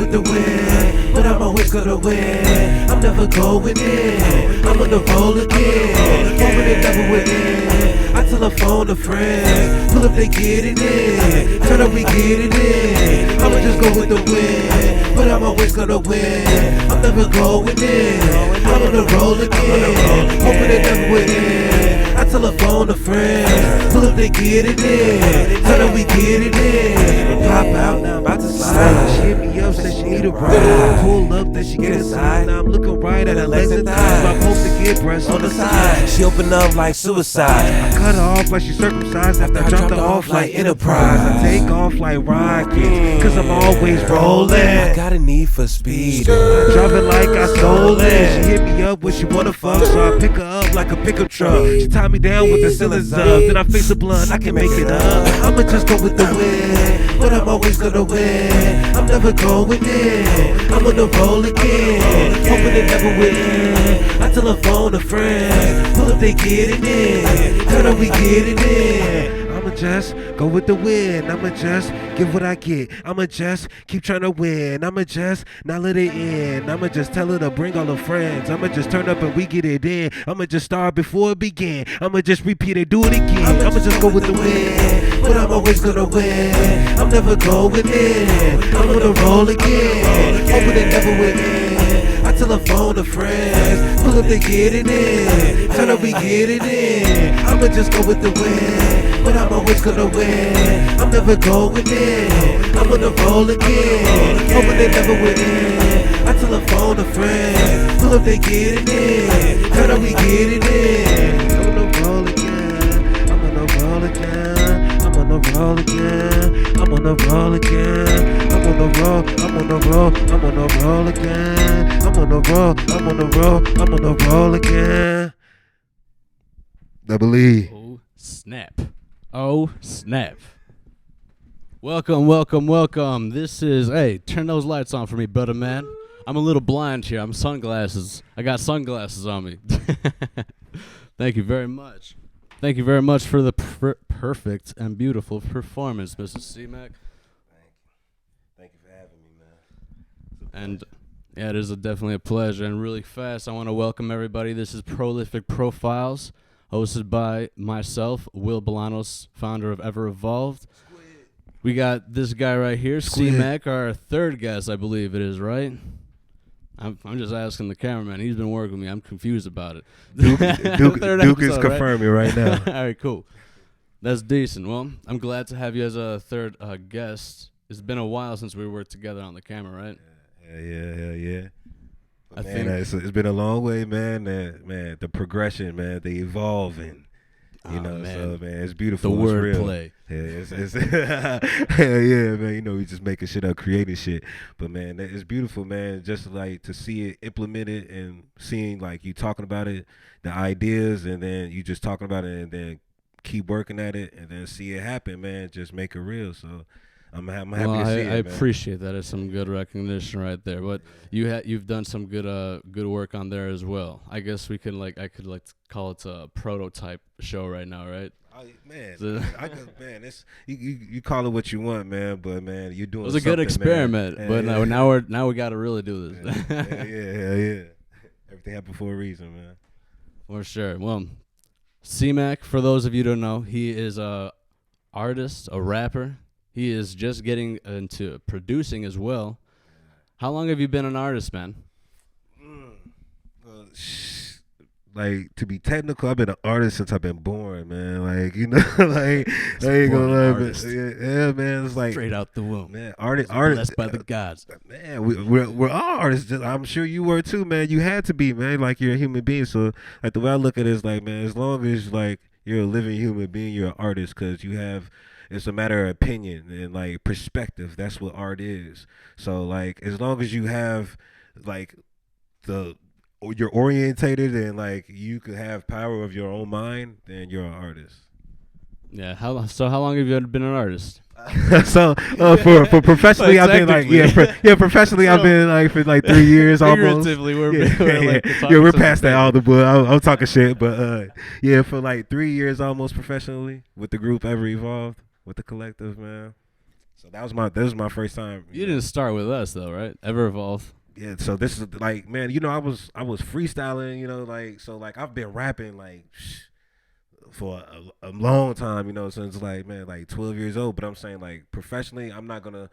with the wind, but I'm always gonna win. I'm never going in, I'm on the roll again. Hoping it never will end. I telephone a friend, pull up, they get it in. Turn up, we get it in. I'ma just go with the wind, but I'm always gonna win. I'm never going in, I'm on the roll again. Hoping it never will end. I telephone a friend, pull up, they get it in. Turn up, we get it in. Pop out, now I'm about to slide. She hit me up, said she need a ride. Pull up, then she get inside. Now I'm looking right at her legs and thighs. I'm supposed to get breasts on the side. She opened up like suicide. I cut her off like she circumcised after I dropped her off like Enterprise. I take off like rockets, cause I'm always rolling. I got a need for speed. I drive it like I stole it. She hit me up when she wanna fuck, so I pick her up like a pickup truck. She tied me down with the ceilings up, then I fix the blunt, I can make it up. I'ma just go with the wind, but I'm always gonna win. I'm never going in, I'm on the roll again. Hoping it never will end. I telephone a friend, pull up, they get it in. Turn up, we get it in. I'ma just go with the wind. I'ma just give what I get. I'ma just keep trying to win. I'ma just not let it end. I'ma just tell her to bring all her friends. I'ma just turn up and we get it in. I'ma just start before it begin. I'ma just repeat and do it again. I'ma just go with the wind, but I'm always gonna win. I'm never going in, I'm on the roll again. Hoping it never will end. I telephone a friend, pull up, they get it in. Turn up, we get it in. I'ma just go with the wind, but I'm always gonna win. I'm never going in, I'm on the roll again. Hoping they never will end. I telephone a friend, pull up, they get it in. Turn up, we get it in. I'm on the roll again, I'm on the roll again. I'm on the roll again, I'm on the roll again. I'm on the roll, I'm on the roll, I'm on the roll again. I'm on the roll, I'm on the roll, I'm on the roll again. Double E. Oh, snap. Oh, snap. Welcome, welcome, welcome. This is, hey, turn those lights on for me, brother man. I'm a little blind here. I'm sunglasses. I got sunglasses on me. Thank you very much. Thank you very much for the perfect and beautiful performance, Mrs. C-Mac. Thank you for having me, man. And yeah, it is definitely a pleasure. And really fast, I want to welcome everybody. This is Prolific Profiles, hosted by myself, Will Bolanos, founder of Ever Evolved. We got this guy right here, C-Mac, our third guest, I believe it is, right? I'm just asking the cameraman. He's been working with me. I'm confused about it. Duke episode, is confirming right now. All right, cool. That's decent. Well, I'm glad to have you as a third guest. It's been a while since we worked together on the camera, right? Yeah. I Man, think it's been a long way, man. Man, the progression, man, the evolving. You know, man. so man, it's beautiful. The it's real. wordplay. Yeah, it's hell yeah, man. You know, we just making shit up, creating shit. But man, it's beautiful, man. Just like to see it implemented and seeing like you talking about it, the ideas, and then you just talking about it, and then keep working at it, and then see it happen, man. Just make it real. So I'm happy to see it. I man. appreciate that. It's some good recognition right there. But you've done some good work on there as well. I guess I could call it a prototype show right now, right? Man, man, it's you call it what you want, man. But man, you're doing. It was a good experiment, man. but now we got to really do this. Yeah. Everything happened for a reason, man. For sure. Well, C-Mac, for those of you who don't know, he is a artist, a rapper. He is just getting into producing as well. How long have you been an artist, man? Like, to be technical, I've been an artist since I've been born, man. Like, you know, like, I ain't gonna lie, yeah, man. It's like straight out the womb, man. Artist, blessed by the gods, man. We're all artists. I'm sure you were too, man. You had to be, man. Like, you're a human being. So, like, the way I look at it is like, man, as long as like you're a living human being, you're an artist, because you have. It's a matter of opinion and like perspective. That's what art is. So like, as long as you have like you're orientated and like you can have power of your own mind, then you're an artist. Yeah. How long have you been an artist? So for professionally, I've been like professionally I've been like for like 3 years almost. We're past that all the book. I'm talking shit, but for like 3 years almost professionally with the group Ever Evolved, with the collective, man. So this was my first time. You didn't start with us though, right? Ever Evolved. Yeah, so this is like, man, you know, I was freestyling, you know, like, so like I've been rapping like for a long time, you know, since like, man, like 12 years old. But I'm saying like professionally, I'm not gonna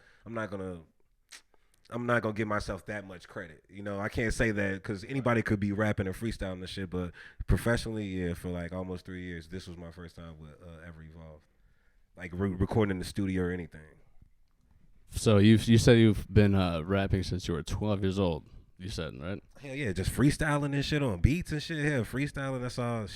give myself that much credit. You know, I can't say that because anybody could be rapping and freestyling and shit. But professionally, yeah, for like almost 3 years, this was my first time with Ever Evolved, like recording in the studio or anything. So you said you've been rapping since you were 12 years old. You said, right? Hell yeah, just freestyling and shit on beats and shit. Yeah, freestyling. That's all.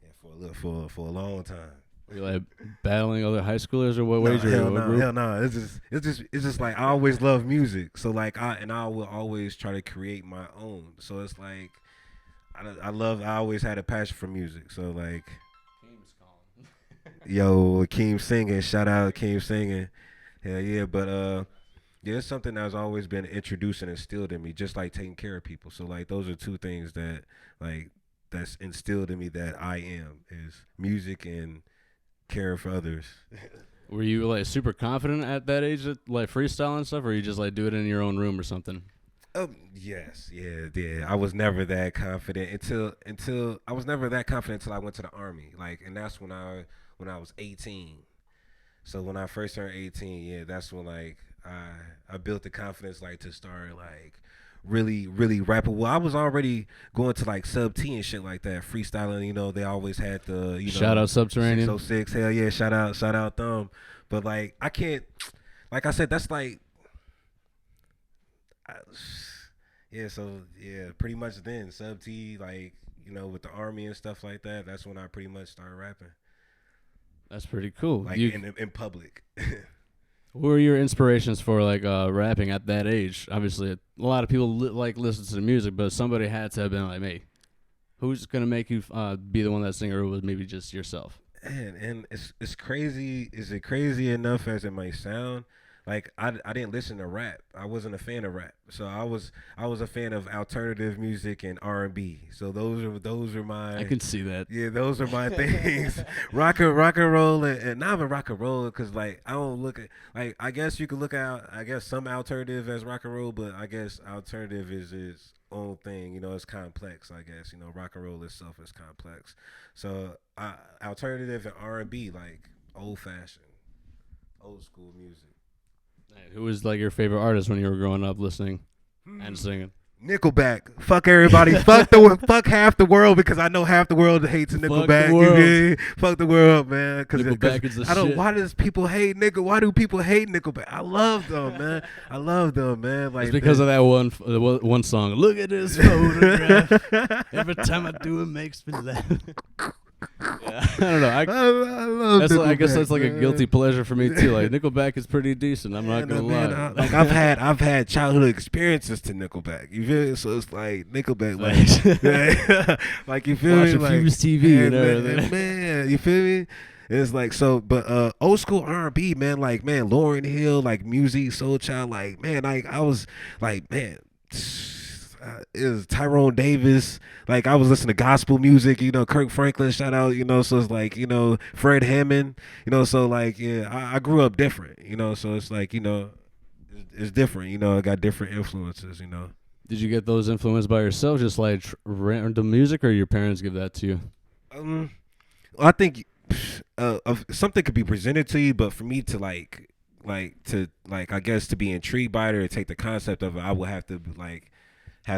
Yeah, for a long time. Were you like battling other high schoolers or what? Hell no. It's just like I always love music. So like I will always try to create my own. So it's like I always had a passion for music. So like, yo, Akeem singing. Shout out Akeem singing. Hell yeah, but yeah, it's something that's always been introduced and instilled in me, just like taking care of people. So like those are two things that like that's instilled in me that I am is music and care for others. Were you like super confident at that age, like freestyle and stuff, or you just like do it in your own room or something? Yes, yeah. I was never that confident until I was never that confident until I went to the Army. Like, and that's when I was 18. So when I first turned 18, yeah, that's when like I built the confidence like to start like really rapping. Well, I was already going to like Sub T and shit like that, freestyling. You know, they always had the shout out Subterranean 606. Hell yeah, shout out Thumb. But like I can't, like I said, that's like, so yeah, pretty much then Sub T, like, you know, with the Army and stuff like that. That's when I pretty much started rapping. That's pretty cool. Like in public. What were your inspirations for like rapping at that age? Obviously, a lot of people like listen to the music, but somebody had to have been like, "Hey, who's gonna make you be the one that singer?" Or was maybe just yourself? And it's crazy. Is it crazy enough as it might sound? Like I didn't listen to rap. I wasn't a fan of rap. So I was a fan of alternative music and R&B. So those are my. I can see that. Yeah, those are my things. rock and roll and not even rock and roll because like I don't look at like I guess you could look at some alternative as rock and roll, but I guess alternative is its own thing. You know, it's complex. I guess rock and roll itself is complex. So alternative and R&B like old fashioned, old school music. Who was like your favorite artist when you were growing up listening and singing? Nickelback. Fuck everybody. fuck half the world because I know half the world hates Nickelback. Fuck the world, man. Nickelback is the shit. Why do people hate Nickelback? I love them, man. Like it's because of that one song. Look at this photograph. Every time I do it makes me laugh. Yeah, I don't know. I love Nickelback, I guess that's like a guilty pleasure for me too. Like Nickelback is pretty decent. I'm not gonna lie. Like I've had childhood experiences to Nickelback. You feel me? So it's like Nickelback, like, like you feel me? Like Fuse TV and everything. Man, you feel me? It's like so, but old school R&B, man. Like man, Lauryn Hill, like Music, Soul Child, like man, like I was like man. It was Tyrone Davis. Like I was listening to gospel music, Kirk Franklin, shout out, so it's like, Fred Hammond, so like, yeah, I grew up different, so it's like, it's different, I got different influences, Did you get those influenced by yourself, just like random music, or your parents give that to you? I think something could be presented to you, but for me to I guess to be intrigued by it or take the concept of it, I would have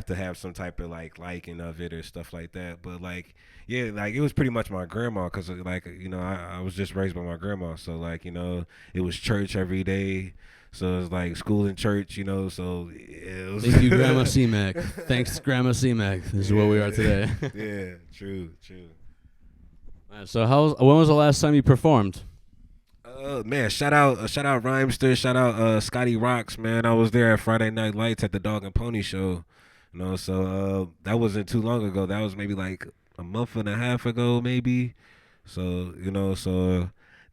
to have some type of liking of it or stuff like that. But like, yeah, like it was pretty much my grandma because like, I was just raised by my grandma. So like, it was church every day. So it's like school and church, so it was. Thank you, Grandma C-Mac. Thanks, Grandma C-Mac. This is what we are today. Yeah, true. So when was the last time you performed? Man, shout out Rhymester, shout out Scotty Rocks, man. I was there at Friday Night Lights at the Dog and Pony Show. So that wasn't too long ago. That was maybe like a month and a half ago, maybe. So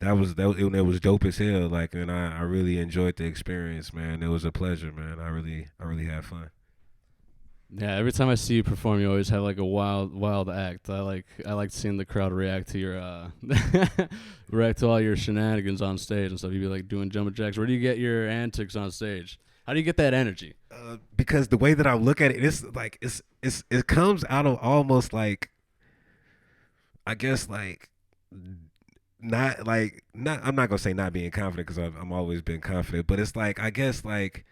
that was it was dope as hell. Like, and I really enjoyed the experience, man. It was a pleasure, man. I really had fun. Yeah, every time I see you perform, you always have like a wild act. I like seeing the crowd react to your react to all your shenanigans on stage and stuff. You be like doing jumping jacks. Where do you get your antics on stage? How do you get that energy? Because the way that I look at it, it's like it comes out of almost like, I guess, like, not I'm not gonna say not being confident, because I'm always been confident, but it's like, I guess, like,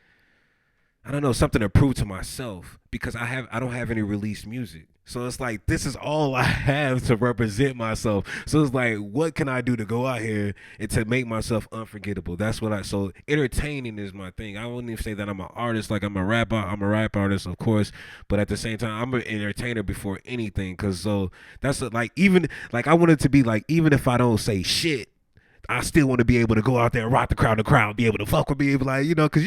I don't know, something to prove to myself, because I don't have any released music. So it's like, this is all I have to represent myself. So it's like, what can I do to go out here and to make myself unforgettable? That's what so entertaining is my thing. I wouldn't even say that I'm an artist. Like, I'm a rap artist, of course, but at the same time, I'm an entertainer before anything. Cause so that's like, even like, I want it to be like, even if I don't say shit, I still want to be able to go out there and rock the crowd, be able to fuck with me, like, because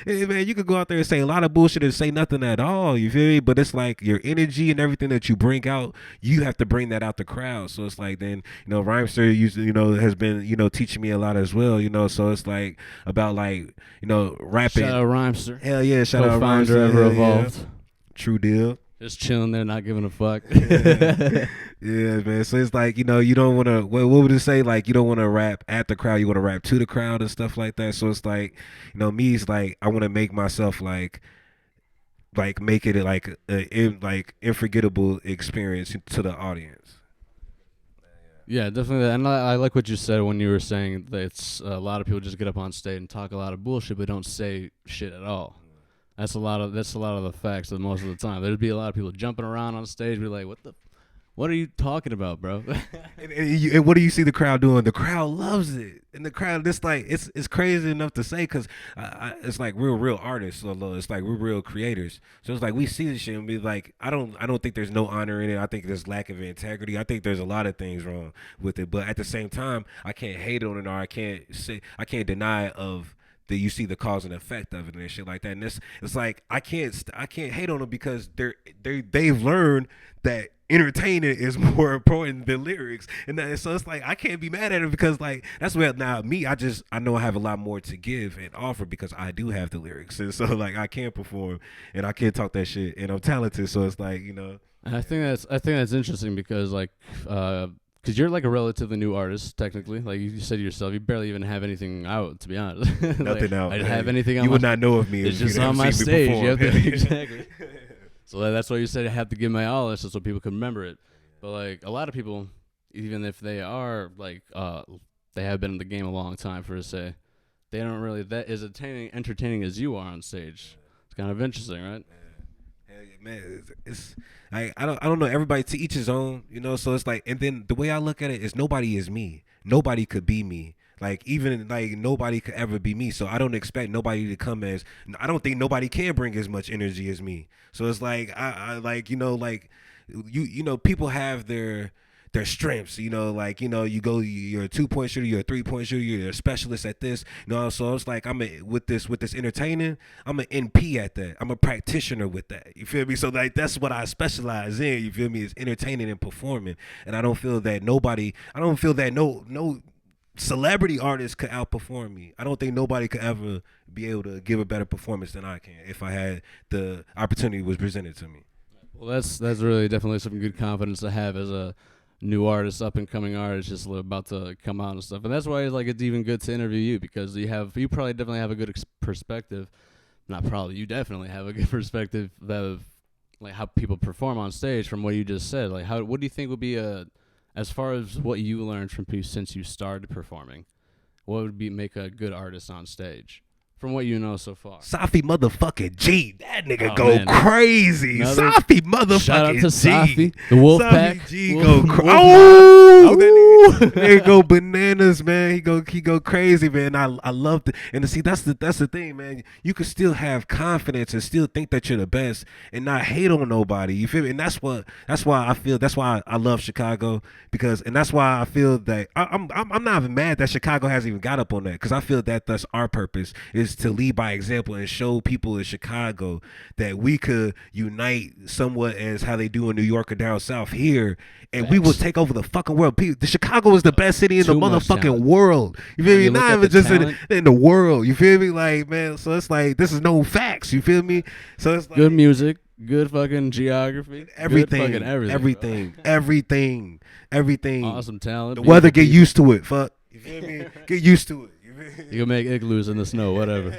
man, you could go out there and say a lot of bullshit and say nothing at all, you feel me? But it's like your energy and everything that you bring out, you have to bring that out the crowd. So it's like, then, Rhymester has been, teaching me a lot as well, so it's like about, like, rapping. Shout out Rhymester. Hell yeah, shout out Co-founder Rhymester. Ever Hell Evolved. yeah. True deal. Just chilling there, not giving a fuck. Yeah, man. So it's like, you don't want to, what would it say? Like, you don't want to rap at the crowd. You want to rap to the crowd and stuff like that. So it's like, me, it's like, I want to make myself like make it like like unforgettable experience to the audience. Yeah, definitely. And I like what you said when you were saying that it's a lot of people just get up on stage and talk a lot of bullshit, but don't say shit at all. That's a lot of the facts of most of the time. There'd be a lot of people jumping around on stage, be like, what are you talking about, bro? and what do you see the crowd doing? The crowd loves it, and the crowd, it's like, it's crazy enough to say, because it's like we're real artists, so it's like we're real creators. So it's like we see this shit and be like, I don't think there's no honor in it. I think there's lack of integrity. I think there's a lot of things wrong with it, but at the same time, I can't hate on it, or I can't deny of that you see the cause and effect of it and shit like that. And it's like, I can't hate on them, because they've learned that entertaining is more important than lyrics, and so it's like, I can't be mad at it, because like, that's where now me, I know I have a lot more to give and offer, because I do have the lyrics, and so like, I can perform and I can talk that shit, and I'm talented. So it's like, And I think that's interesting, because like because you're like a relatively new artist, technically. Like you said yourself, you barely even have anything out, to be honest. Nothing out. I have anything. You would not know of me. It's if just you on my stage. You have to, exactly. So that's why you said I have to give my all, so people can remember it. But like a lot of people, even if they are like they have been in the game a long time, for to say, they don't really that is entertaining as you are on stage. It's kind of interesting, right? Man, it's I don't know. Everybody, to each his own, So it's like, and then the way I look at it is, nobody is me. Nobody could be me. Like, even like, nobody could ever be me. So I don't expect nobody to come as. I don't think nobody can bring as much energy as me. So it's like, I like, like people have their strengths, like, you're a 2-point shooter, you're a 3-point shooter, you're a specialist at this, so it's like, with this entertaining, I'm an NP at that. I'm a practitioner with that. You feel me? So like, that's what I specialize in, you feel me, is entertaining and performing. And I don't feel that no celebrity artist could outperform me. I don't think nobody could ever be able to give a better performance than I can, if I had the opportunity was presented to me. Well, that's really definitely some good confidence to have as a new artist, up and coming artist, just about to come out and stuff. And that's why it's even good to interview you, because you probably definitely have a good perspective. Not probably, you definitely have a good perspective of like how people perform on stage from what you just said. Like, what do you think would be as far as what you learned from people since you started performing, what would make a good artist on stage? From what you know so far. Safi motherfucking G. That nigga crazy. Another Safi motherfucking G. Shout out to Safi. The Wolfpack. Safi G go crazy. Oh! That nigga go bananas, man. He go crazy, man. I love it. And see, that's the thing, man. You can still have confidence and still think that you're the best and not hate on nobody. You feel me? And that's why I love Chicago, and that's why I feel that I'm not even mad that Chicago hasn't even got up on that, because I feel that that's our purpose, is to lead by example and show people in Chicago that we could unite somewhat as how they do in New York or down south here, and we will take over the fucking world. The Chicago is the best city in the motherfucking world. You feel me? Not even just in the world. You feel me? Like, man, so it's like, this is no facts. You feel me? So it's like, good music, good fucking geography, good Everything, fucking everything. Awesome talent. The beautiful weather, get people. used to it. Fuck, you feel me? Get used to it. You feel me? You can make igloos in the snow, whatever.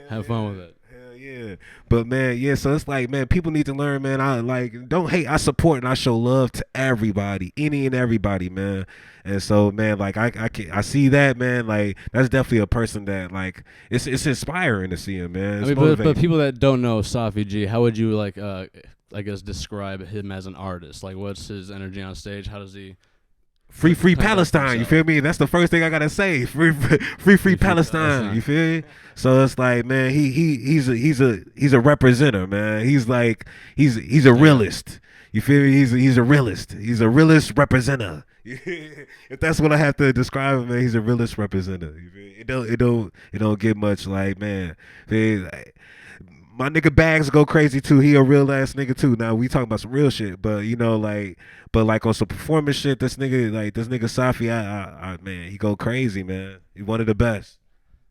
Have fun with it. Hell yeah. But man, yeah, so it's like, man, people need to learn, man. I like, don't hate, I support and I show love to everybody, any and everybody, man. And so, man, like I see that, man, like that's definitely a person that like it's inspiring to see him, man. It's I mean, but motivating. people that don't know Safi G, how would you like I guess describe him as an artist? Like, what's his energy on stage? How does he? Free Conduct Palestine, you himself. feel me? That's the first thing I gotta say. Free Palestine, you feel me? So it's like, man, he's a representer, man. He's like he's a realist. You feel me? He's a realist. He's a realist representer. If that's what I have to describe him, man, he's a realist representer. You feel me? It don't get much like, man. Like, my nigga Bags go crazy too. He a real ass nigga too. Now we talking about some real shit, but you know, like on some performance shit, this nigga Safi, I man, he go crazy, man. He one of the best.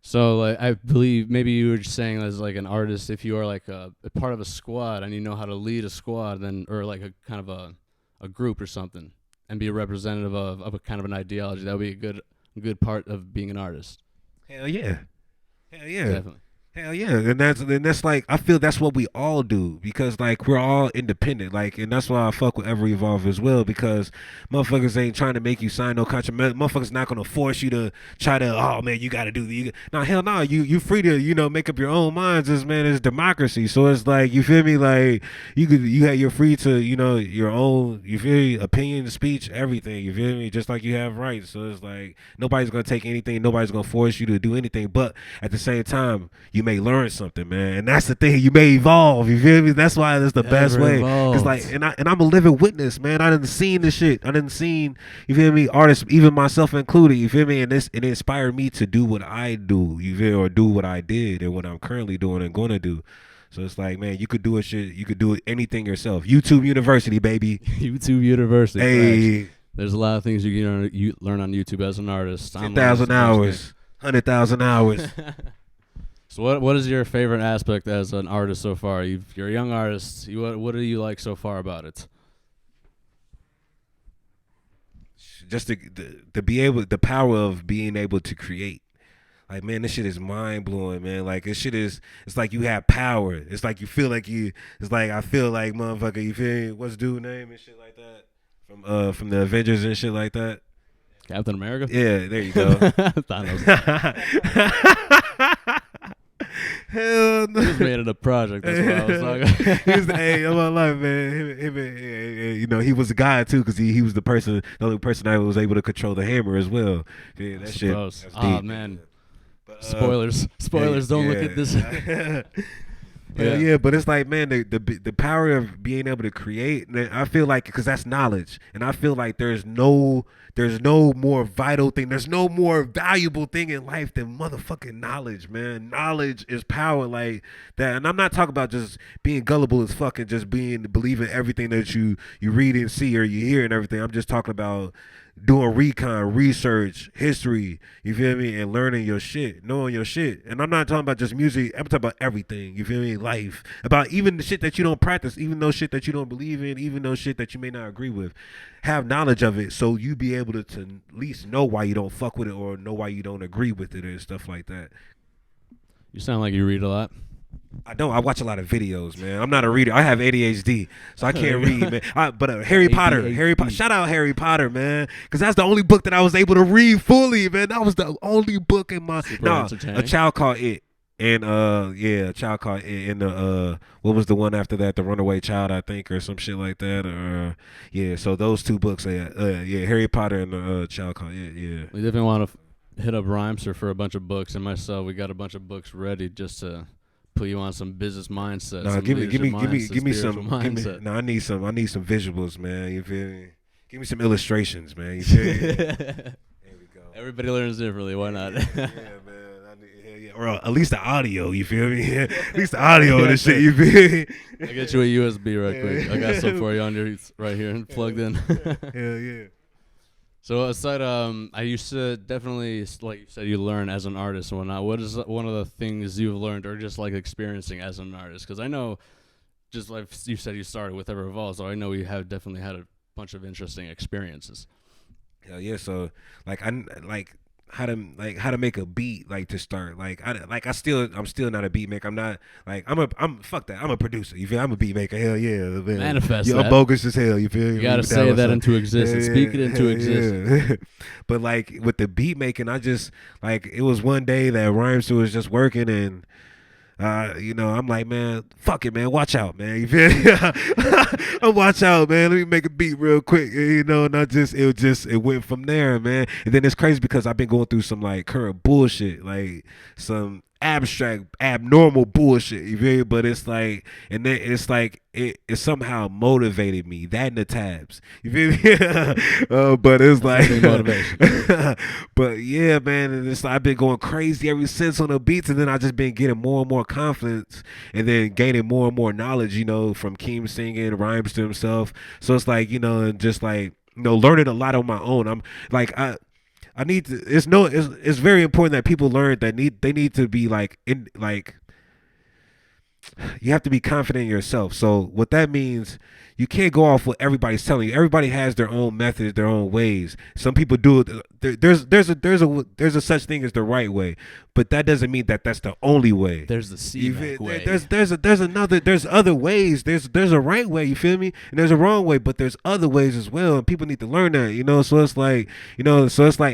So, like, I believe maybe you were just saying as like an artist, if you are like a part of a squad and you know how to lead a squad, then or like a kind of a group or something, and be a representative of a kind of an ideology, that would be a good part of being an artist. Hell yeah, hell yeah. Definitely. Hell yeah, and that's like, I feel that's what we all do, because like we're all independent, like, and that's why I fuck with Ever Evolve as well, because motherfuckers ain't trying to make you sign no contract. Motherfuckers not gonna force you to try to, oh man, you gotta do hell no, you free to make up your own minds. It's democracy, so it's like, you feel me, like you're free to your own, you feel me, opinion, speech, everything, you feel me, just like you have rights. So it's like nobody's gonna take anything, nobody's gonna force you to do anything, but at the same time you may learn something, man, and that's the thing. You may evolve. You feel me? That's why it's the best way. Cause like, and I'm a living witness, man. I done seen this shit. I done seen, you feel me, artists, even myself included. You feel me? And it inspired me to do what I do. You feel, or do what I did and what I'm currently doing and gonna do. So it's like, man, you could do you could do anything yourself. YouTube University, baby. YouTube University. Hey, Facts. There's a lot of things you can learn on YouTube as an artist. 10,000 hours, 100,000 hours. So what is your favorite aspect as an artist so far? You're a young artist. What do you like so far about it? Just to be able, the power of being able to create. Like, man, this shit is mind blowing, man. Like, it's like you have power. It's like you feel like it's like, I feel like, motherfucker, you feel me? What's dude's name and shit like that? From the Avengers and shit like that. Captain America? Yeah, there you go. Thanos. Hell no. He was made it a project. That's what I was talking. He was hey, of my life, man. He was a guy too, because he was the only person that was able to control the hammer as well. Yeah, that shit. That's Oh deep. man. But, Spoilers. Don't look at this. Yeah, but it's like, man, the power of being able to create. And I feel like, because that's knowledge, and I feel like there's no more vital thing, there's no more valuable thing in life than motherfucking knowledge, man. Knowledge is power, like that. And I'm not talking about just being gullible as fuck and just believing everything that you read and see or you hear and everything. I'm just talking about doing research, history, you feel me, and learning your shit, knowing your shit. And I'm not talking about just music, I'm talking about everything, you feel me, life, about even the shit that you don't practice, even though shit that you don't believe in, even though shit that you may not agree with. Have knowledge of it, so you be able to at least know why you don't fuck with it, or know why you don't agree with it, and stuff like that. You sound like you read a lot. I don't. I watch a lot of videos, man. I'm not a reader. I have ADHD, so I can't read, man. But Harry Potter. Shout out Harry Potter, man, because that's the only book that I was able to read fully, man. That was the only book in my. A Child Called It, and A Child Called It, and what was the one after that? The Runaway Child, I think, or some shit like that. So those two books, Harry Potter and the Child Called It, yeah. We definitely want to hit up Rhymester for a bunch of books, and myself, we got a bunch of books ready just to put you on some business mindset. No, give me some. Mindset. I need some visuals, man. You feel me? Give me some illustrations, man. You feel me? There we go. Everybody learns differently. Why not? Yeah, man. Or at least the audio. You feel me? At least the audio of this shit. You feel me? I get you a USB right quick. I got some for you on your right here and plugged in. Hell yeah. So aside, I used to definitely, like you said, you learn as an artist and whatnot. What is one of the things you've learned or just like experiencing as an artist? Because I know just like you said, you started with Ever Evolve, so I know you have definitely had a bunch of interesting experiences. Hell yeah. So like how to make a beat like to start. I'm still not a beat maker. I'm not like I'm fuck that. I'm a producer. You feel? I'm a beat maker. Hell yeah. Man. Manifest I'm that. bogus as hell. You feel? You gotta say that into existence. Speak it into existence. Yeah. But like with the beat making, I just like it was one day that Rhymester was just working and. I'm like, man, fuck it, man. Watch out, man. You feel me? Watch out, man. Let me make a beat real quick, and it went from there, man. And then it's crazy because I've been going through some like current bullshit, like some abstract, abnormal bullshit. You feel me? But it's like, and then it's like it somehow motivated me. That and the tabs. You feel me? But it's like motivation. But yeah, man, and it's like I've been going crazy ever since on the beats, and then I just been getting more and more confidence, and then gaining more and more knowledge, from Keem singing, Rhymes to himself. So it's like, and just like, learning a lot on my own. I'm like I need to. It's very important that people learn that they need to be like in like. You have to be confident in yourself. So what that means, you can't go off what everybody's telling you. Everybody has their own methods, their own ways. Some people do it. There's a such thing as the right way, but that doesn't mean that that's the only way. There's the C-Mac way. There's other ways. There's a right way. You feel me? And there's a wrong way, but there's other ways as well. And people need to learn that. So it's like,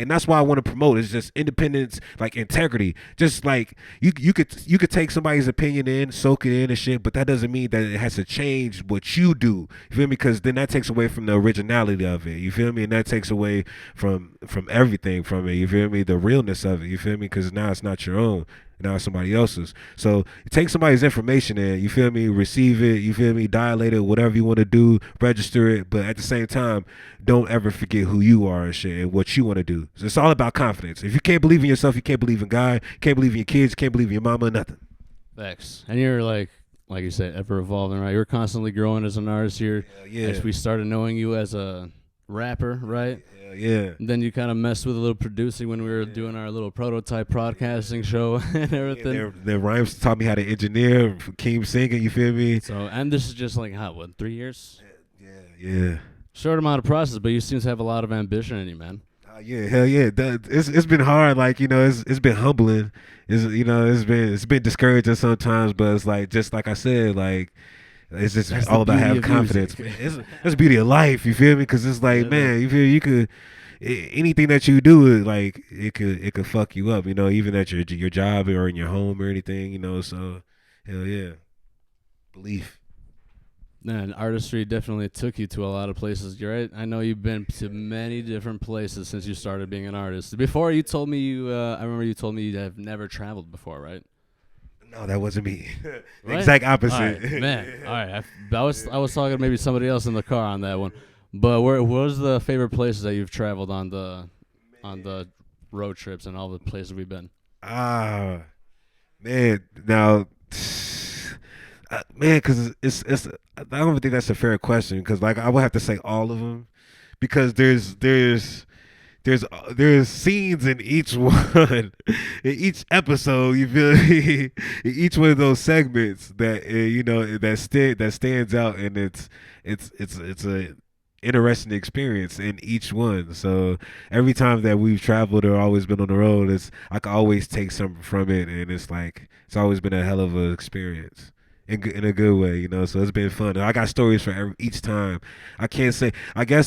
and that's why I want to promote. It's just independence, like integrity. Just like you could take somebody's opinion in, soak it in and shit, but that doesn't mean that it has to change what you do. You feel me? Because then that takes away from the originality of it. You feel me? And that takes away from everything from it. You feel me? The realness of it. You feel me? Because now it's not your own. Now it's somebody else's. So you take somebody's information and, you feel me, receive it, you feel me, dilate it, whatever you want to do, register it. But at the same time, don't ever forget who you are and shit and what you want to do. So it's all about confidence. If you can't believe in yourself, you can't believe in God, you can't believe in your kids, you can't believe in your mama, nothing. Thanks. And you're like you said, ever evolving, right? You're constantly growing as an artist here. Yeah. As we started knowing you as a rapper, right? Yeah. And then you kind of messed with a little producing when we were doing our little prototype broadcasting show and everything. Yeah, then Rhymes taught me how to engineer, Keem singing, you feel me? So, and this is just like, 3 years? Yeah. Short amount of process, but you seem to have a lot of ambition in you, man. Yeah, hell yeah. It's been hard, like, it's been humbling. It's been discouraging sometimes, but it's like, just like I said, like, it's just That's all the about beauty having of confidence. music. It's the beauty of life, you feel me? Because it's like, Yeah, man, you feel you could anything that you do, like it could fuck you up, even at your job or in your home or anything, So hell yeah, belief. Man, artistry definitely took you to a lot of places. You're right. I know you've been to many different places since you started being an artist. Before you told me I remember you told me you have never traveled before, right? No, that wasn't me. Right? Exact opposite. All right, man. All right. I was talking to maybe somebody else in the car on that one. But what was the favorite places that you've traveled on the road trips and all the places we've been? Man, now, man, because it's I don't even think that's a fair question, because like I would have to say all of them, because there's scenes in each one, in each episode. You feel me? In each one of those segments that that stands out, and it's a interesting experience in each one. So every time that we've traveled or always been on the road, I can always take something from it, and it's always been a hell of an experience. In a good way, So it's been fun. I got stories for each time. I guess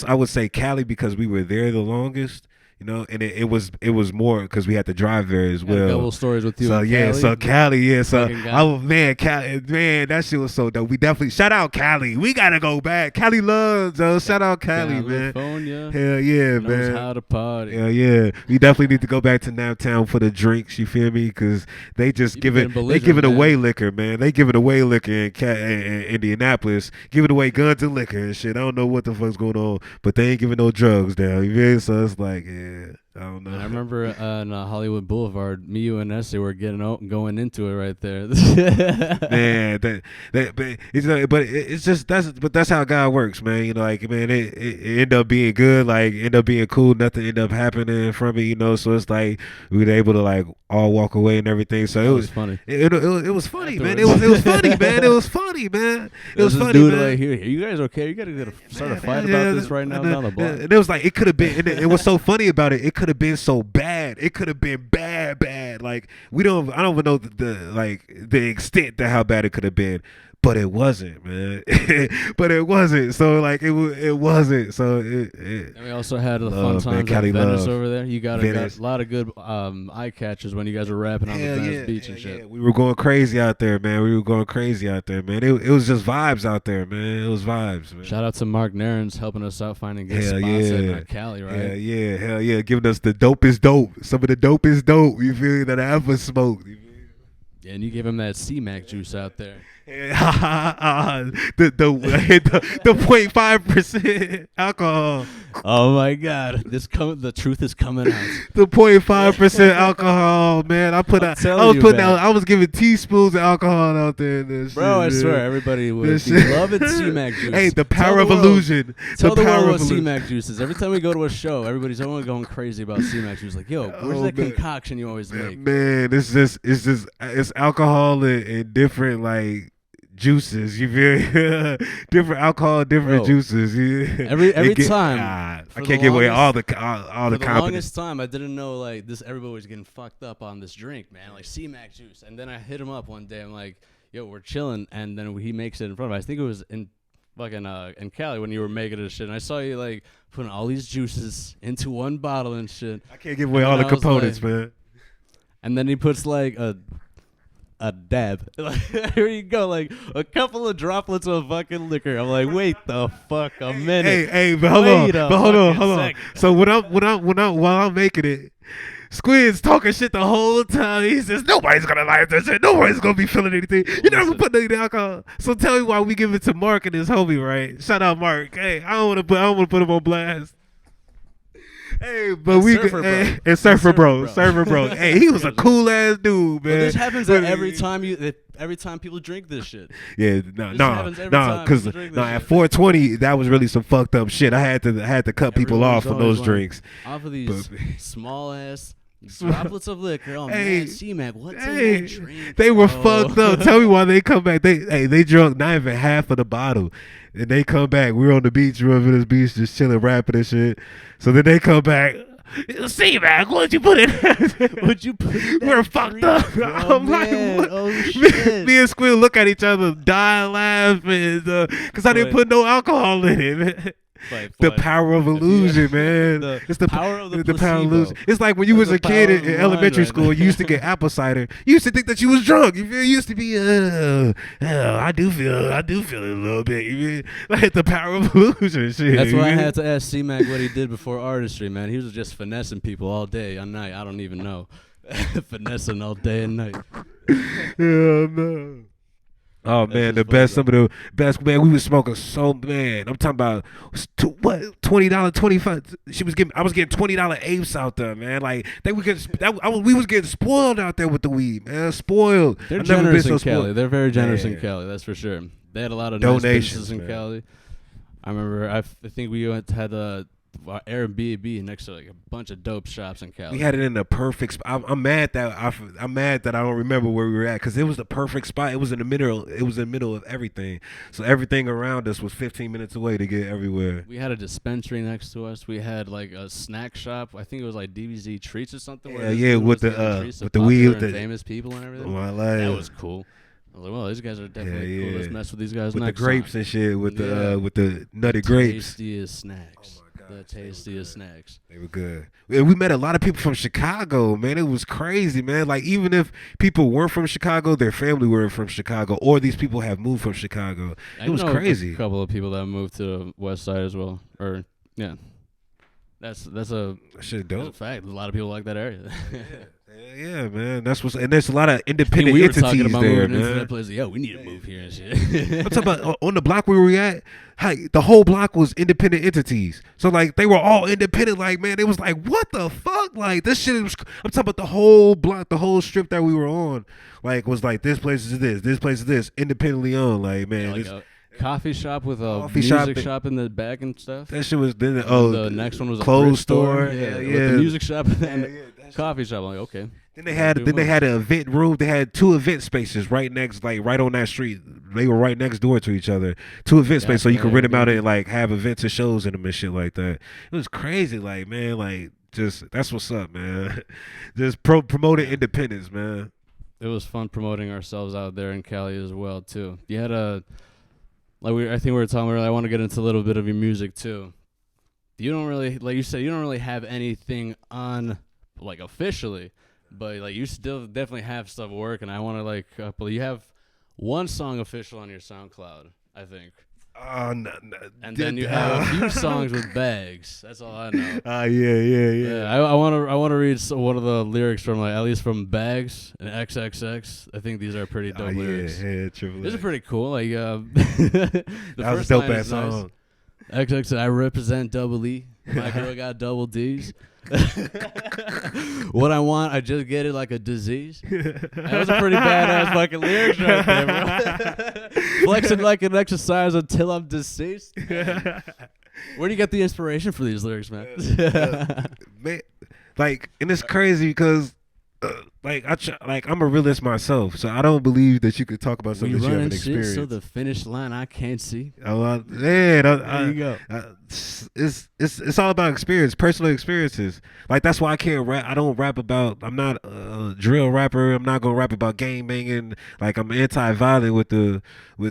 I would say Cali, because we were there the longest. And it was more because we had to drive there as well. A couple stories with you. So Cali. so Cali, yeah. So Cali, man, that shit was so dope. We definitely shout out Cali. We gotta go back. Cali loves, shout out Cali, man. California. Hell yeah, knows man. How to party. Hell yeah. We definitely need to go back to Naptown for the drinks. You feel me? Because they just giving away liquor, man. They giving away liquor in Indianapolis. Giving away guns and liquor and shit. I don't know what the fuck's going on, but they ain't giving no drugs down. You feel me? So it's like, yeah. I don't know. I remember on Hollywood Boulevard, me, you, and Essie were getting out and going into it right there. Man, that's how God works, man. It ended up being good, ended up being cool. Nothing ended up happening from it, So it's like we were able to all walk away and everything. So it was funny. It was funny, man. It was funny, man. It was funny. funny, man. It There's was this funny, dude man. like, here, you guys okay? You gotta start a fight Yeah, about this right now down the block. And it was like it could have been. And it was so funny about it. It could have been so bad. It could have been bad. Like I don't even know the extent that how bad it could have been. But it wasn't, man. But it wasn't. So like it wasn't. So And we also had the fun Love, man. times at Cali Venice love. over there. You got Venice. a lot of good eye catchers when you guys were rapping on the Venice beach and shit. Yeah. We were going crazy out there, man. It was just vibes out there, man. It was vibes, man. Shout out to Mark Narens helping us out finding good Hell spots yeah. in Cali, right? Hell yeah, giving us the dopest dope. Some of the dopest dope, you feel me, that I ever smoked. You feel me? Yeah, and you gave him that C-Mac juice out there. the 0.5% alcohol. Oh my God, the truth is coming out. The 0.5% alcohol, man. I was giving teaspoons of alcohol out there in this Bro, shit, I swear, man. everybody would This be shit. loving C-Mac juice. Hey, the Tell power the of world- illusion. Tell the power world of what illusion. C-Mac juice is. Every time we go to a show, everybody's always going crazy about C-Mac juice. Like, yo, where's Oh, that man. concoction you always make? Man, it's alcohol and different like juices. You feel me? Different alcohol, different Bro, juices. Yeah. every It time, I for can't the give away longest- all For the the confidence. longest time, I didn't know like this. Everybody was getting fucked up on this drink, man, like C-Mac juice. And then I hit him up one day. I'm like, "Yo, we're chilling," and then he makes it in front of us. I think it was in fucking in Cali when you were making it and shit. And I saw you like putting all these juices into one bottle and shit. I can't give away And all then the I was components, like- man. And then he puts like a dab. Here you go, like a couple of droplets of fucking liquor. I'm like, wait the fuck a minute. Hey, but hold on, Wait a hold on. fucking second. So while I'm making it, Squid's talking shit the whole time. He says nobody's gonna like this shit. Nobody's gonna be feeling anything. You never Listen. put any alcohol. So tell me why we give it to Mark and his homie, right? Shout out Mark. Hey, I don't want to put him on blast. Hey, but And we Surfer Bro. and And Surfer Bro, Surfer Surfer Bro. Bro. Hey, he was a cool ass dude, man. But this happens at every time every time people drink this shit. Yeah, This happens every time because people drink this at shit. 420 that was really some fucked up shit. I had to cut people Everyone's off from always those like, drinks. Off of these But- small ass droplets of liquor. Oh Hey, man, C-Mac, what's in Hey, that drink? they were bro? fucked up. Tell me why they come back. They drunk not even half of the bottle, and they come back. We were on the beach, we were on the beach, just chilling, rapping and shit. So then they come back. See, man, what'd you put in? What'd you put in that We're fucked drink? up. Oh, I'm like, man. what? Oh, Me, shit. me and Squid look at each other, dying laughing, because I didn't But- put no alcohol in it. Man. The But power of if you- illusion, man. the It's the power of the power of placebo. illusion. It's like when you That's was the a kid power in of the elementary mind school. right You used to get apple cider. You used to think that you was drunk. You feel? You used to be, I do feel it a little bit. You feel? Like the power of illusion, shit. That's you why I feel? had to ask C-Mac what he did before artistry, man. He was just finessing people all day and night. I don't even know. Finessing all day and night. Yeah, no. Oh man, just the funny, best, bro. some of the best, man. We was smoking so, man. I'm talking about what $20, 25. I was getting $20 apes out there, man. Like they were getting, we was getting spoiled out there with the weed, man. Spoiled. They're I've never generous been in so Cali. spoiled. They're very generous in Man. Cali, that's for sure. They had a lot of nice Donations, businesses in man. Cali. I remember, I think we had a Airbnb next to like a bunch of dope shops in Cali. We had it in the perfect spot. I'm mad that I don't remember where we were at because it was the perfect spot. It was in the middle. It was in the middle of everything. So everything around us was 15 minutes away to get everywhere. We had a dispensary next to us. We had like a snack shop. I think it was like DBZ Treats or something. where Yeah, this yeah, dude with was the, giving treats to with the popular weed, and the- famous people and everything. My life. That was cool. I was like, well, these guys are definitely Yeah, cool. yeah. Let's mess with these guys with the next grapes time. and shit. With Yeah. the nutty grapes. Tastiest snacks. Oh my God, The they were tastiest good. snacks. They were good. And we met a lot of people from Chicago, man. It was crazy, man. Like even if people weren't from Chicago, their family were from Chicago, or these people have moved from Chicago. I It was know crazy. A couple of people that moved to the west side as well. Or yeah, that's a, Shit, that's a dope. fact. A lot of people like that area. Yeah, man. That's what's and there's a lot of I think independent we were entities talking about there, moving into man. that place. Yo, we need to move here and shit. I'm talking about on the block where we at. The whole block was independent entities. So like they were all independent. Like man, it was like what the fuck? Like this shit was. I'm talking about the whole block, the whole strip that we were on. Like was like this place is this place is this, independently owned. Like man, like this, a coffee shop with a Coffee music shop shop in the back and stuff. that shit was then. And Oh, the next one was a clothes thrift store. Yeah, Yeah, with the yeah. music shop and Yeah, the yeah, that coffee shop. I'm like, okay. Then they had an event room. They had 2 event spaces right next, like right on that street, they were right next door to each other, two event space, so you could rent them out Airbnb. and like have events and shows in them and shit like that. It was crazy, like man, like just that's what's up, man. Just promoting independence, man. It was fun promoting ourselves out there in Cali as well too. You had a I think we were talking earlier. I want to get into a little bit of your music too. You don't really, like you said, you don't really have anything on like officially, but like you still definitely have stuff working. I want to like you have one song official on your SoundCloud, I think. No, And then you have a few songs with Bags. That's all I know. Yeah. I want to read one of the lyrics from like at least from Bags and XXX. I think these are pretty dope lyrics. Yeah, Triple These are X. pretty cool. Like the That was first a dope line ass is nice. song. XX, I represent double E. My girl got double D's. What I want, I just get it like a disease. That was a pretty badass fucking lyrics right there, bro. Flexing like an exercise until I'm deceased. Where do you get the inspiration for these lyrics, man? Man, like, and it's crazy because, like, I'm a realist myself, so I don't believe that you could talk about We something that you running haven't shit, experienced. so the finish line I can't see. Man, There you go. it's all about experience, personal experiences. Like that's why I can't rap. I don't rap about. I'm not a drill rapper. I'm not gonna rap about gang banging. Like I'm anti-violent with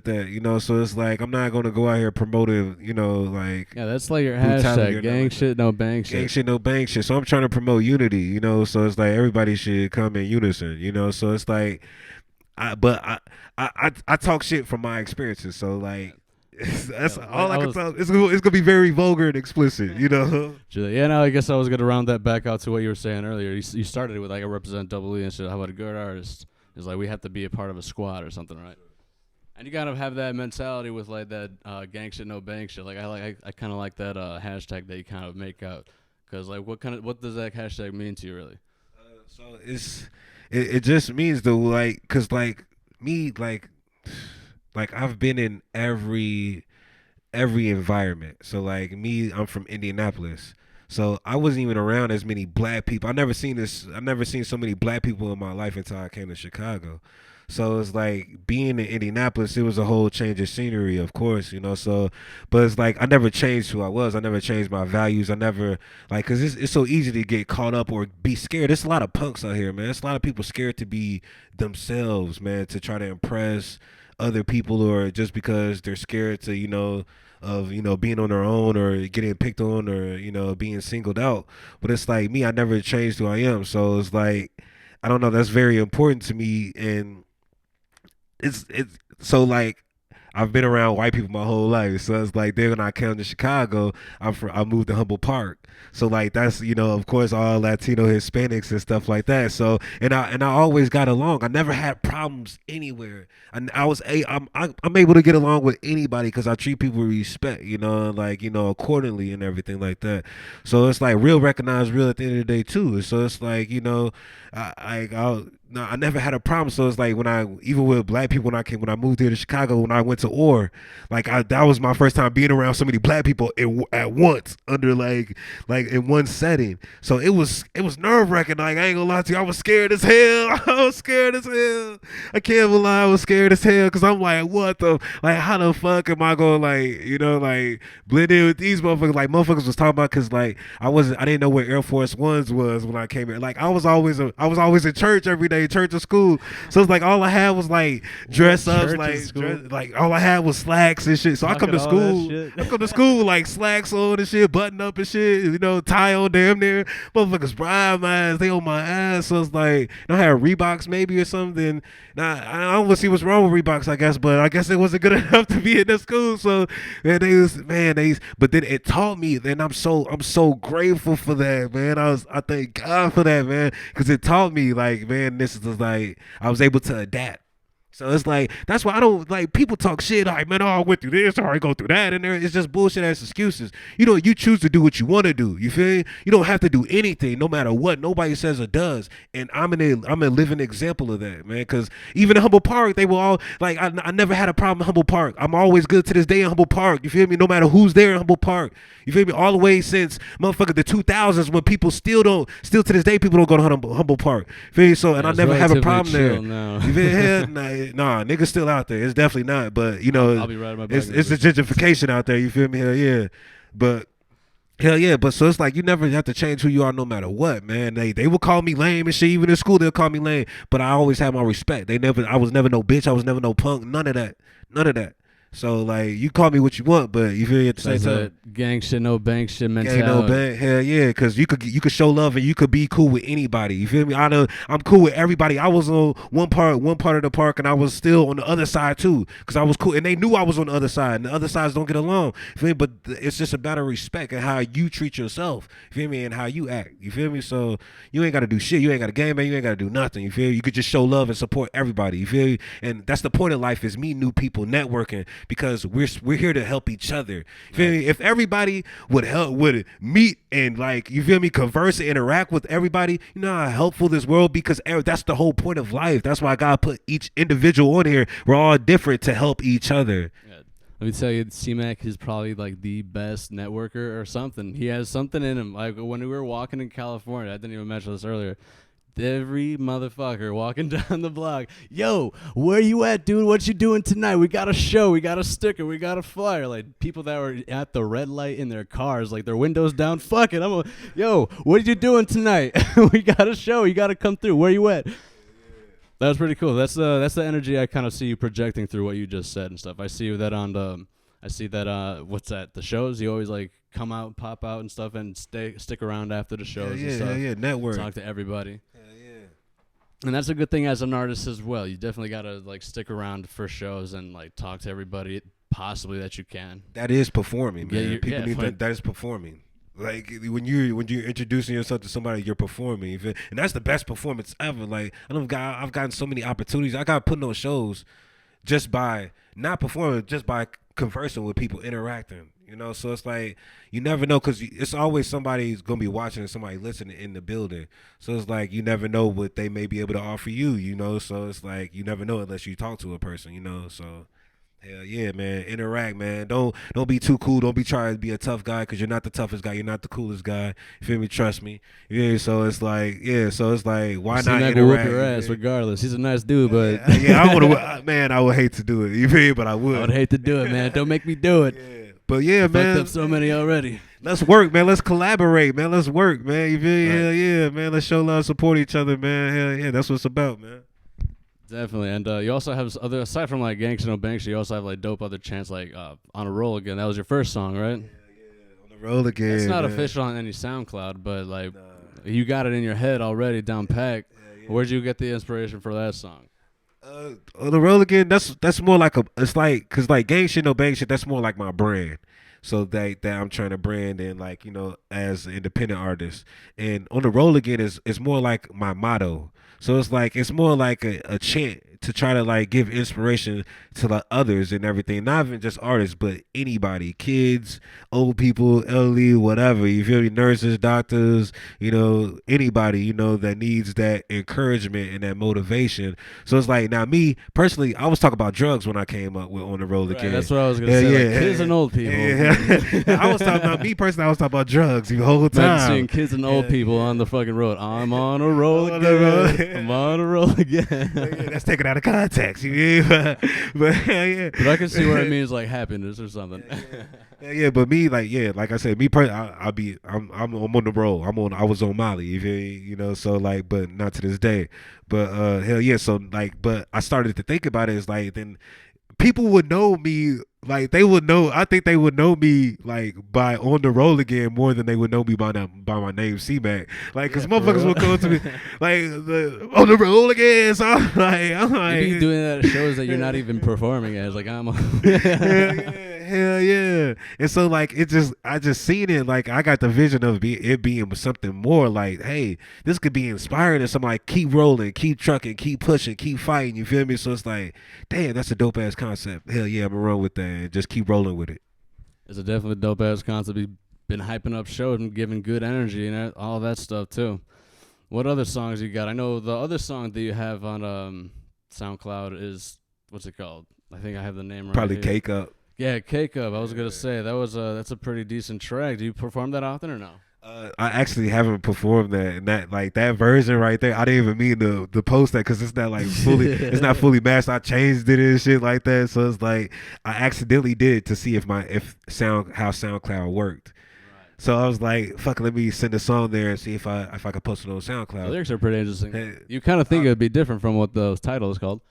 that. You know, so it's like I'm not gonna go out here promoting. You know, like Yeah, that's like your brutality or hashtag. nothing Gang like shit, no bang gang shit. shit, no bang shit. So I'm trying to promote unity. You know, so it's like everybody should come in unison. You know, so it's like, I talk shit from my experiences. So like. That's Yeah, all I I can was- tell. It's gonna be very vulgar and explicit, you know. Yeah, no, I guess I was gonna round that back out to what you were saying earlier. You started with like I represent double E and shit. How about a good artist? It's like we have to be a part of a squad or something, right? And you gotta have that mentality with like that gang shit, no bang shit. Like I kind of like that hashtag that you kind of make out, cause like what does that hashtag mean to you really? So it just means though, like, cause like me, like I've been in every environment. So like me, I'm from Indianapolis. So I wasn't even around as many black people. I never seen so many black people in my life until I came to Chicago. So it's like being in Indianapolis, it was a whole change of scenery, of course, you know. So, but it's like I never changed who I was. I never changed my values. I never like, cause it's so easy to get caught up or be scared. There's a lot of punks out here, man. There's a lot of people scared to be themselves, man, to try to impress other people, or just because they're scared to, you know, of, you know, being on their own or getting picked on or, you know, being singled out. But it's like me, I never changed who I am. So it's like, I don't know, that's very important to me. And it's so like I've been around white people my whole life, so it's like then when I came to Chicago, I moved to Humboldt Park, so like that's, you know, of course all Latino Hispanics and stuff like that. So and I always got along. I never had problems anywhere. I'm able to get along with anybody because I treat people with respect, you know, and like, you know, accordingly and everything like that. So it's like real recognize real at the end of the day too. So it's like, you know, I never had a problem. So it's like even with black people, when I moved here to Chicago, when I went to OR, like that was my first time being around so many black people at once under like in one setting. So it was nerve wracking. Like I ain't gonna lie to you, I was scared as hell. I can't even lie, I was scared as hell because I'm like, how the fuck am I gonna like, you know, like blend in with these motherfuckers? Like motherfuckers was talking about, because like I didn't know where Air Force Ones was when I came here. Like I was always in church every day, church or school. So it's like all I had was like dress ups, like all I had was slacks and shit. So I come to school with like slacks on and shit, button up and shit, you know, tie on damn near. Motherfuckers bribe my ass, they on my ass. So it's like, I had Reeboks maybe or something. Now I don't see what's wrong with Reeboks, I guess, but I guess it wasn't good enough to be in the school. So man, but then it taught me, and I'm so grateful for that, man. I thank God for that, man, because it taught me like, man, this is like I was able to adapt. So it's like, that's why I don't like people talk shit like, man, oh, I went through this or I go through that, and it's just bullshit ass excuses. You know, you choose to do what you want to do. You feel me? You don't have to do anything, no matter what nobody says or does. And I'm a living example of that, man. Because even in Humboldt Park, they were all like, I never had a problem in Humboldt Park. I'm always good to this day in Humboldt Park. You feel me? No matter who's there in Humboldt Park. You feel me? All the way since motherfucker the 2000s, when people still to this day, people don't go to Humboldt Park. You feel me? So, and I never have a problem there. Now. You feel me? Nah, niggas still out there. It's definitely not. But you know, I'll be riding my bike. it's the gentrification out there. You feel me? Hell yeah. But hell yeah. But so it's like you never have to change who you are, no matter what, man. They will call me lame and shit. Even in school, they'll call me lame. But I always had my respect. I was never no bitch. I was never no punk. None of that. So like you call me what you want, but you feel me at the same time. Gang shit, no bank shit mentality. Ain't no bang, hell yeah, because you could show love and you could be cool with anybody. You feel me? I'm cool with everybody. I was on one part of the park, and I was still on the other side too, because I was cool, and they knew I was on the other side. And the other sides don't get along. You feel me? But it's just a matter of respect and how you treat yourself. You feel me? And how you act. You feel me? So you ain't got to do shit. You ain't got to game, man. You ain't got to do nothing. You feel me? You could just show love and support everybody. You feel me? And that's the point of life, is meet new people, networking, because we're here to help each other. You feel me? If everybody would meet and, like, you feel me, converse and interact with everybody, you know how helpful this world, because that's the whole point of life. That's why God put each individual on here. We're all different to help each other. Yeah. Let me tell you, C-Mac is probably like the best networker or something. He has something in him. Like when we were walking in California, I didn't even mention this earlier. Every motherfucker walking down the block, yo, where you at, dude? What you doing tonight? We got a show, we got a sticker, we got a flyer. Like people that were at the red light in their cars, like their windows down. Fuck it, yo, what are you doing tonight? We got a show, you got to come through. Where you at? That was pretty cool. That's the energy I kind of see you projecting through what you just said and stuff. I see that on the, what's that? The shows you always like come out, pop out and stuff, and stick around after the shows and stuff. Yeah, network. Talk to everybody. And that's a good thing as an artist as well. You definitely gotta like stick around for shows and like talk to everybody possibly that you can. That is performing, man. Yeah, People need that is performing. Like when you're introducing yourself to somebody, you're performing, and that's the best performance ever. Like I've gotten so many opportunities. I got put on shows just by not performing, just by conversing with people, interacting. You know, so it's like you never know, because it's always somebody's gonna be watching and somebody listening in the building. So it's like you never know what they may be able to offer you. You know, so it's like you never know unless you talk to a person. You know, so hell yeah, man, interact, man. Don't be too cool. Don't be trying to be a tough guy, because you're not the toughest guy. You're not the coolest guy. You feel me? Trust me. Yeah. So it's like why not interact? Will whip your ass regardless. He's a nice dude, but I would hate to do it. You feel me? But I would. I would hate to do it, man. Don't make me do it. Yeah. But yeah, man. Fucked up so many already. Let's work, man. Let's collaborate, man. Let's work, man. You feel me? Right. Hell yeah, man. Let's show love, support each other, man. Hell yeah, that's what it's about, man. Definitely. And you also have other, aside from like Gangsta No Banks, you also have like dope other chants like On a Roll Again. That was your first song, right? Yeah. On the roll again. It's not man. official on any SoundCloud, but like you got it in your head already down packed. Yeah. Where'd you get the inspiration for that song? On the roll again. That's more like it's like, cause like Gang Shit No Bang Shit. That's more like my brand. So that I'm trying to brand and, like, you know, as an independent artist. And On the Roll Again is more like my motto. So it's more like a chant to try to like give inspiration to like others and everything, not even just artists, but anybody, kids, old people, elderly, whatever. You feel me? Nurses, doctors, you know, anybody, you know, that needs that encouragement and that motivation. So it's like, now me personally, I was talking about drugs when I came up with On the Roll Again. That's what I was gonna say. Like, kids and old people. I was talking about me personally. I was talking about drugs the whole time. Seeing kids and old people on the fucking road. I'm on a roll again. I'm on a roll again. That's taken out of context. You know? But But I can see what it means, like happiness or something. But me, like I said, me personally, I'm on the roll. I was on Molly, you know. So like, but not to this day. But hell yeah. So like, but I started to think about it. It's like then people would know me. Like they would know, I think they would know me like by On the Roll Again more than they would know me by my name C-Mac. Like, cause motherfuckers would come to me like On the Roll Again. So I'm like, you be doing that at shows that you're not even performing as. Like I'm. Hell yeah. And so like I just seen it, like I got the vision of it being something more like, hey, this could be inspiring, and somebody keep rolling, keep trucking, keep pushing, keep fighting. You feel me? So it's like, damn, that's a dope ass concept. Hell yeah, I'm gonna run with that and just keep rolling with it. It's a definitely dope ass concept. You've been hyping up shows and giving good energy and all that stuff too. What other songs you got? I know the other song that you have on SoundCloud is, what's it called? I think I have the name right. Probably here. Cake Up. Yeah, Cake Up. I was gonna say that's a pretty decent track. Do you perform that often or no? I actually haven't performed that, and that like that version right there. I didn't even mean to post that because it's not like fully, it's not fully matched. I changed it and shit like that. So it's like I accidentally did it to see if how SoundCloud worked. So I was like, fuck, let me send a song there and see if I could post it on The SoundCloud. lyrics are pretty interesting. Hey, You kind of think it would be different from what the title is called.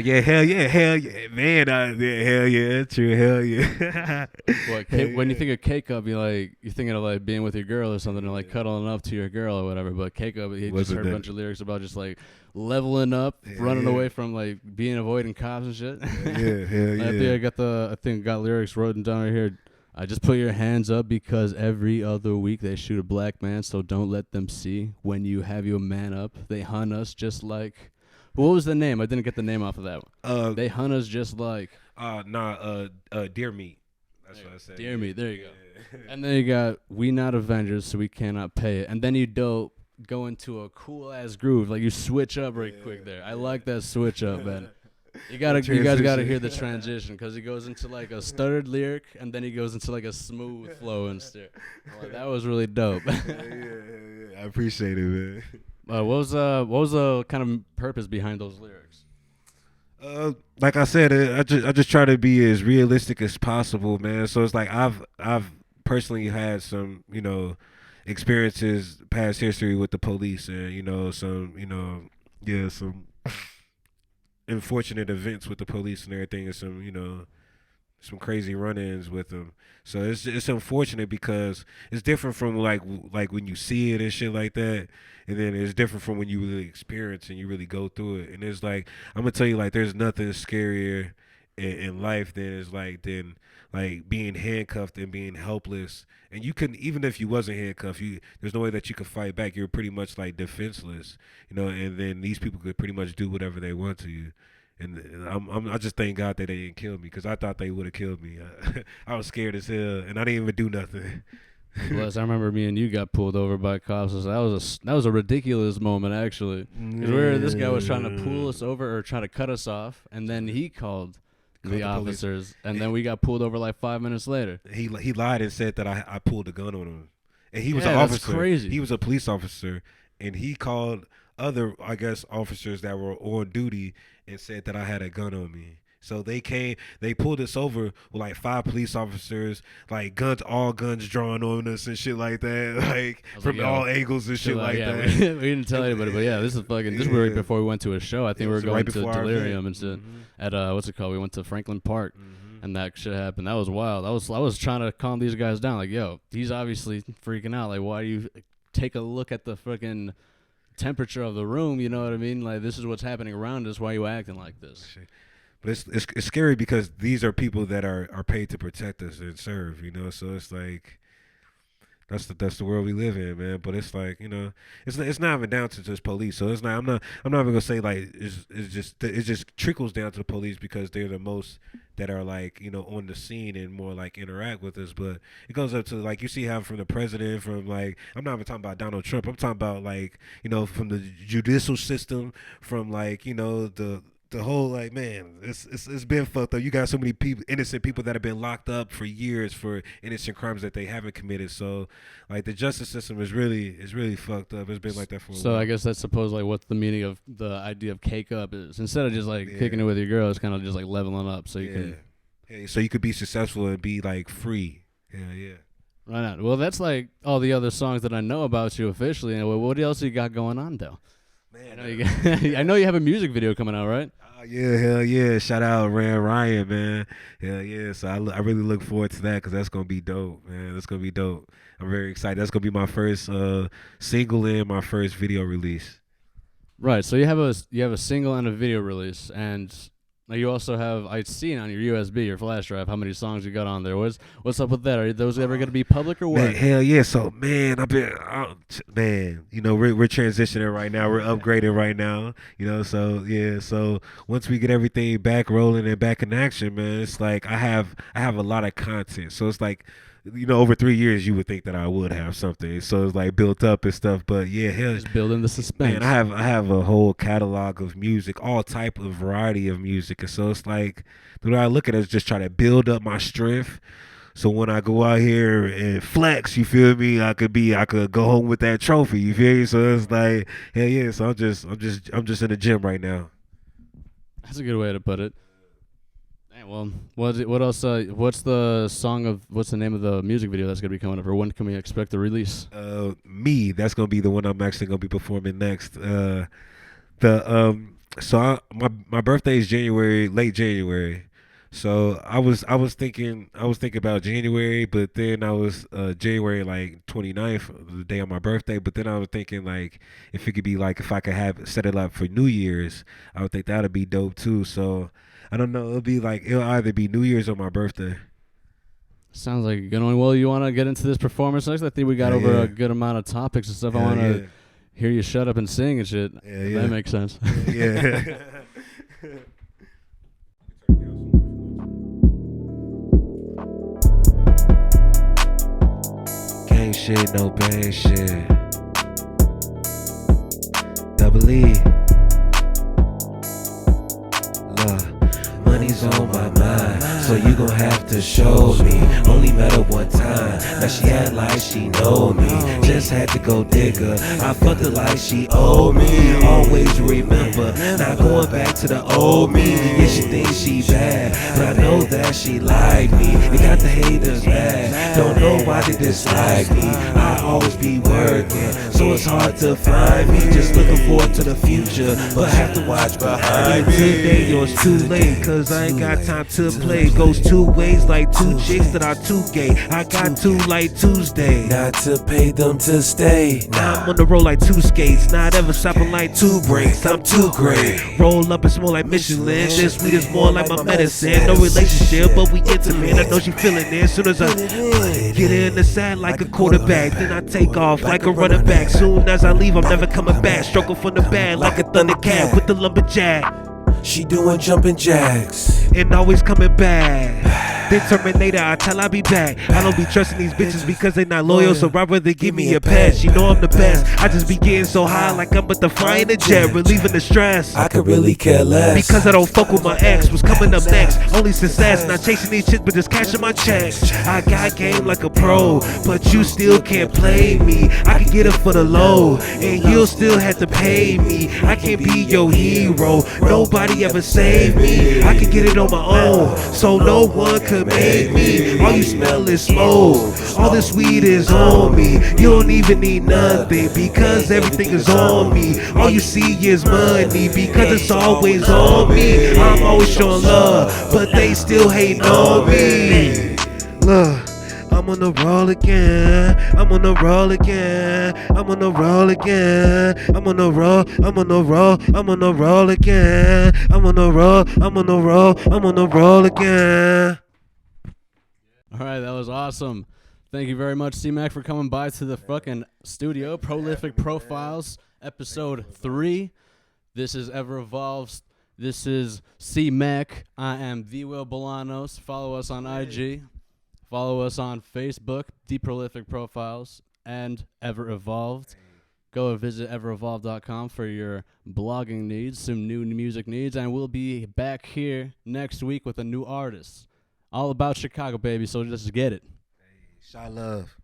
Yeah, hell yeah, man, yeah, hell yeah, true, hell yeah. What, when you think of K-Cup, you're thinking of like being with your girl or something, or like cuddling up to your girl or whatever. But K-Cup, he just Wasn't heard a that- bunch of lyrics about just like leveling up, running yeah. away from like avoiding cops and shit. Yeah, hell yeah. I think I got lyrics written down right here. I just put your hands up because every other week they shoot a black man, so don't let them see. When you have your man up, they hunt us just like. What was the name? I didn't get the name off of that one. They hunt us just like. Deer meat. That's what I said. Dear me, there you go. Yeah. And then you got we not Avengers, so we cannot pay it. And then you go into a cool ass groove, like you switch up right quick there. I like that switch up, man. You guys gotta Transition. hear the transition because he goes into like a stuttered lyric and then he goes into like a smooth flow instead. Like, that was really dope. Yeah. I appreciate it, man. What was the kind of purpose behind those lyrics? Like I said, I just try to be as realistic as possible, man. So it's like I've personally had some, experiences, past history with the police, and some unfortunate events with the police and everything, and some crazy run-ins with them. So it's unfortunate because it's different from like when you see it and shit like that, and then it's different from when you really experience and you really go through it. And it's like I'm gonna tell you, like, there's nothing scarier in life than being handcuffed and being helpless. And you couldn't, even if you wasn't handcuffed, there's no way that you could fight back. You're pretty much like defenseless, and then these people could pretty much do whatever they want to you. And I just thank God that they didn't kill me, because I thought they would have killed me. I was scared as hell, and I didn't even do nothing. Plus, I remember me and you got pulled over by cops. So that was a ridiculous moment, actually. Because this guy was trying to pull us over or trying to cut us off, and then he called the the police. officers, and then we got pulled over like 5 minutes later. He lied and said that I pulled a gun on him, and he was Yeah, an that's officer. crazy. He was a police officer, and he called other, I guess, officers that were on duty and said that I had a gun on me. So they pulled us over with like 5 police officers, like all guns drawn on us and shit like that, like I was from like, yo, all angles and shit like yeah, that. we didn't tell anybody, but yeah, this is fucking. This was right Yeah. before we went to a show. I think we were It was going right to before our Delirium event. and shit. Mhm. At what's it called? We went to Franklin Park, Mhm. and that shit happened. That was wild. I was trying to calm these guys down. Like, yo, he's obviously freaking out. Like, why do you take a look at the fucking temperature of the room? You know what I mean? Like, this is what's happening around us. Why are you acting like this? But it's scary because these are people that are paid to protect us and serve, So it's like that's the world we live in, man. But it's like, it's not even down to just police. So it's not. I'm not even gonna say like it just trickles down to the police because they're the most that are like on the scene and more like interact with us. But it goes up to like you see how from the president, from like I'm not even talking about Donald Trump. I'm talking about like from the judicial system, from like the whole, like, man, it's been fucked up. You got so many people, innocent people that have been locked up for years for innocent crimes that they haven't committed. So like the justice system is really fucked up. It's been like that for a So while. I guess that's supposed like what the meaning of the idea of cake up is. Instead of just like Yeah. kicking it with your girl, it's kind of just like leveling up so you can. Yeah, so you could be successful and be like free. Yeah. Right on. Well, that's like all the other songs that I know about you officially. And what else you got going on, though? Man, I know you have a music video coming out, right? yeah, hell yeah. Shout out Ryan, man. Hell yeah. So I really look forward to that because that's going to be dope, man. That's going to be dope. I'm very excited. That's going to be my first single and my first video release. Right. So you have a single and a video release, and you also have, I've seen on your USB, your flash drive, how many songs you got on there. What's up with that? Are those ever going to be public or what? Man, hell yeah. So, man, we're transitioning right now. We're upgrading right now, so, yeah. So once we get everything back rolling and back in action, man, it's like I have a lot of content. So it's like, over 3 years, you would think that I would have something. So it's like built up and stuff. But yeah, hell, Just building the suspense. man, I have a whole catalog of music, all type of variety of music. And so it's like, the way I look at it is just try to build up my strength So when I go out here and flex, you feel me? I could go home with that trophy. You feel me? So it's like, hell yeah. So I'm just in the gym right now. That's a good way to put it. Dang, well, what else? What's the name of the music video that's gonna be coming up, or when can we expect the release? Me. That's gonna be the one I'm actually gonna be performing next. My birthday is late January. So I was thinking about January, but then I was January like 29th, the day of my birthday. But then I was thinking like if it could be like if I could have set it up for New Year's, I would think that'd be dope too. So I don't know. It'll either be New Year's or my birthday. Sounds like good one. Well, you want to get into this performance next? I think we got over a good amount of topics and stuff. I want to hear you shut up and sing and shit. Yeah. That makes sense. Yeah. Gang shit, no bang shit. Double E. Look, money's on my mind, so you gon' have to show me. Only met her one time, now she act like she know me. Just had to go dig her, I fucked her like she owed me. Always remember, not going back to the old me. Yeah, she thinks she bad, but I know that she like me. They got the haters mad, don't know why they dislike me. I always be working, so it's hard to find me. Just looking forward to the future, but have to watch behind me. Today or it's too late, cause I ain't got time to play. Goes two ways like two chicks that are too gay. I got two like Tuesday, not to pay them to stay. Now I'm on the road like two skates, not ever stopping like two brakes. I'm too great. Roll up, it's more like Michelin. This weed is more like my medicine. No relationship, but we intimate. I know she feeling it. As soon as I get in the sand like a quarterback, then I take off like a running back. Soon as I leave, I'm never coming back. Stroking from the bag like a thundercat with the lumberjack. She doing jumping jacks and always coming back. Then Terminator, I tell I be back. I don't be trusting these bitches because they not loyal, so I'd rather give me a pass. You know I'm the best. I just be getting so high like I'm but the flying a jet, relieving the stress. I could really care less because I don't fuck with my ex. What's coming up next? Only success. Not chasing these shit, but just cashing my checks. I got game like a pro, but you still can't play me. I can get it for the low, and you'll still have to pay me. I can't be your hero. Nobody ever saved me. I can get it on my own, so no one could make me. All you smell is smoke. All this weed is on me. You don't even need nothing because everything is on me. All you see is money because it's always on me. I'm always showing love, but they still hating on me. Look, I'm on the roll again. I'm on the roll again. I'm on the roll again. I'm on the roll. I'm on the roll. I'm on the roll again. I'm on the roll. I'm on the roll. I'm on the roll again. All right, that was awesome. Thank you very much, C-Mac, for coming by to the fucking studio. Prolific Profiles, episode 3. This is Ever Evolved. This is C-Mac. I am the Will Bolanos. Follow us on IG. Follow us on Facebook, The Prolific Profiles, and Ever Evolved. Go visit everevolved.com for your blogging needs, some new music needs, and we'll be back here next week with a new artist. All about Chicago, baby, so just get it. Hey, shout love.